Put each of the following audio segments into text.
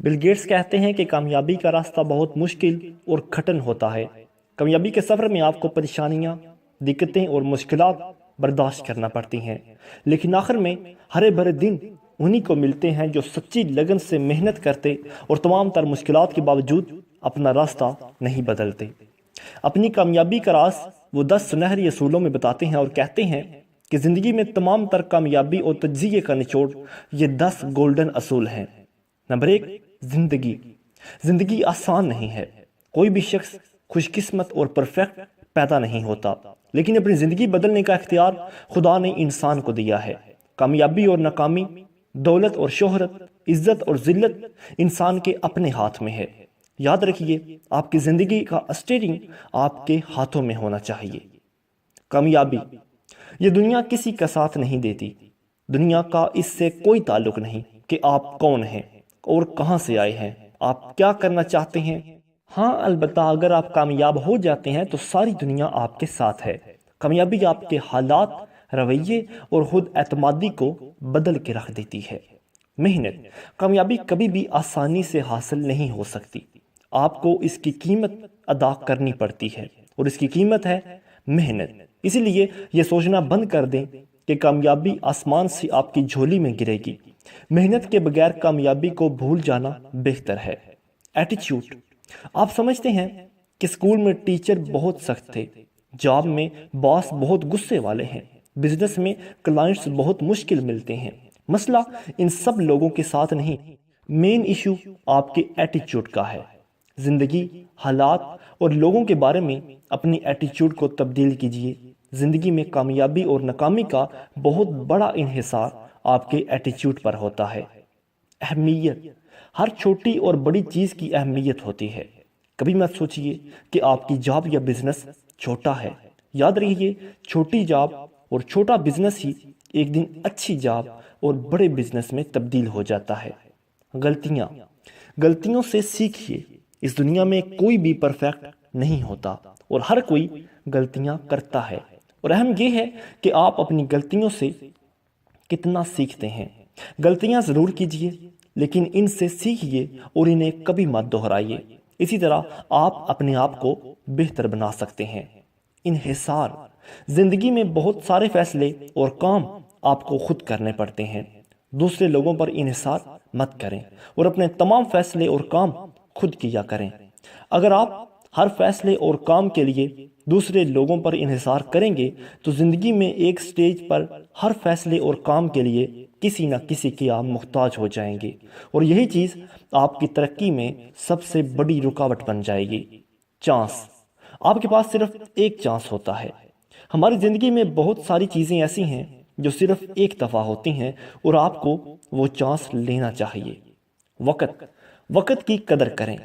Bill Gates کہتے ہیں کہ کامیابی کا راستہ بہت مشکل اور کٹھن ہوتا ہے۔ کامیابی کے سفر میں آپ کو پریشانیاں، دقتیں اور مشکلات برداشت کرنا پڑتی ہیں، لیکن آخر میں ہرے بھرے دن انہی کو ملتے ہیں جو سچی لگن سے محنت کرتے اور تمام تر مشکلات کے باوجود اپنا راستہ نہیں بدلتے۔ اپنی کامیابی کا راز وہ 10 سنہری اصولوں میں بتاتے ہیں اور کہتے ہیں کہ زندگی میں تمام تر کامیابی اور تجزیے کا نچوڑ یہ 10 گولڈن اصول ہیں۔ نمبر 1، زندگی آسان نہیں ہے۔ کوئی بھی شخص خوش قسمت اور پرفیکٹ پیدا نہیں ہوتا، لیکن اپنی زندگی بدلنے کا اختیار خدا نے انسان کو دیا ہے۔ کامیابی اور ناکامی، دولت اور شہرت، عزت اور ذلت انسان کے اپنے ہاتھ میں ہے۔ یاد رکھیے، آپ کی زندگی کا اسٹیئرنگ آپ کے ہاتھوں میں ہونا چاہیے۔ کامیابی یہ دنیا کسی کا ساتھ نہیں دیتی۔ دنیا کا اس سے کوئی تعلق نہیں کہ آپ کون ہیں اور کہاں سے آئے ہیں، آپ کیا کرنا چاہتے ہیں۔ ہاں، البتہ اگر آپ کامیاب ہو جاتے ہیں تو ساری دنیا آپ کے ساتھ ہے۔ کامیابی آپ کے حالات، رویے اور خود اعتمادی کو بدل کے رکھ دیتی ہے۔ محنت کامیابی کبھی بھی آسانی سے حاصل نہیں ہو سکتی۔ آپ کو اس کی قیمت ادا کرنی پڑتی ہے، اور اس کی قیمت ہے محنت۔ اسی لیے یہ سوچنا بند کر دیں کہ کامیابی آسمان سے آپ کی جھولی میں گرے گی۔ محنت کے بغیر کامیابی کو بھول جانا بہتر ہے۔ ایٹیچیوڈ آپ سمجھتے ہیں کہ اسکول میں ٹیچر بہت سخت تھے، جاب میں باس بہت غصے والے ہیں، بزنس میں کلائنٹس بہت مشکل ملتے ہیں۔ مسئلہ ان سب لوگوں کے ساتھ نہیں، مین ایشو آپ کے ایٹیچیوڈ کا ہے۔ زندگی، حالات اور لوگوں کے بارے میں اپنی ایٹیچیوڈ کو تبدیل کیجیے۔ زندگی میں کامیابی اور ناکامی کا بہت بڑا انحصار آپ کے ایٹیچیوڈ پر ہوتا ہے۔ اہمیت ہر چھوٹی اور بڑی چیز کی اہمیت ہوتی ہے۔ کبھی مت سوچئے کہ آپ کی جاب یا بزنس چھوٹا ہے۔ یاد رکھیے، چھوٹی جاب اور چھوٹا بزنس ہی ایک دن اچھی جاب اور بڑے بزنس میں تبدیل ہو جاتا ہے۔ غلطیوں سے سیکھیے۔ اس دنیا میں کوئی بھی پرفیکٹ نہیں ہوتا، اور ہر کوئی غلطیاں کرتا ہے، اور اہم یہ ہے کہ آپ اپنی غلطیوں سے کتنا سیکھتے ہیں۔ غلطیاں ضرور کیجیے، لیکن ان سے سیکھیے اور انہیں کبھی مت دہرائیے۔ اسی طرح آپ اپنے آپ کو بہتر بنا سکتے ہیں۔ انحصار زندگی میں بہت سارے فیصلے اور کام آپ کو خود کرنے پڑتے ہیں۔ دوسرے لوگوں پر انحصار مت کریں اور اپنے تمام فیصلے اور کام خود کیا کریں۔ اگر آپ ہر فیصلے اور کام کے لیے دوسرے لوگوں پر انحصار کریں گے تو زندگی میں ایک سٹیج پر ہر فیصلے اور کام کے لیے کسی نہ کسی کے آپ محتاج ہو جائیں گے، اور یہی چیز آپ کی ترقی میں سب سے بڑی رکاوٹ بن جائے گی۔ چانس آپ کے پاس صرف ایک چانس ہوتا ہے۔ ہماری زندگی میں بہت ساری چیزیں ایسی ہیں جو صرف ایک دفعہ ہوتی ہیں، اور آپ کو وہ چانس لینا چاہیے۔ وقت کی قدر کریں۔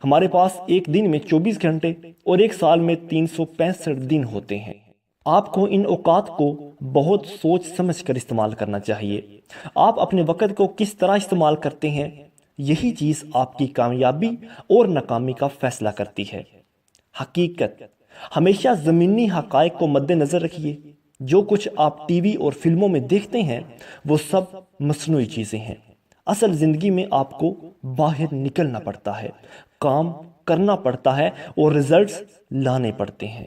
ہمارے پاس ایک دن میں 24 گھنٹے اور ایک سال میں 365 دن ہوتے ہیں۔ آپ کو ان اوقات کو بہت سوچ سمجھ کر استعمال کرنا چاہیے۔ آپ اپنے وقت کو کس طرح استعمال کرتے ہیں، یہی چیز آپ کی کامیابی اور ناکامی کا فیصلہ کرتی ہے۔ حقیقت ہمیشہ زمینی حقائق کو مد نظر رکھیے۔ جو کچھ آپ ٹی وی اور فلموں میں دیکھتے ہیں وہ سب مصنوعی چیزیں ہیں۔ اصل زندگی میں آپ کو باہر نکلنا پڑتا ہے، کام کرنا پڑتا ہے اور ریزلٹس لانے پڑتے ہیں۔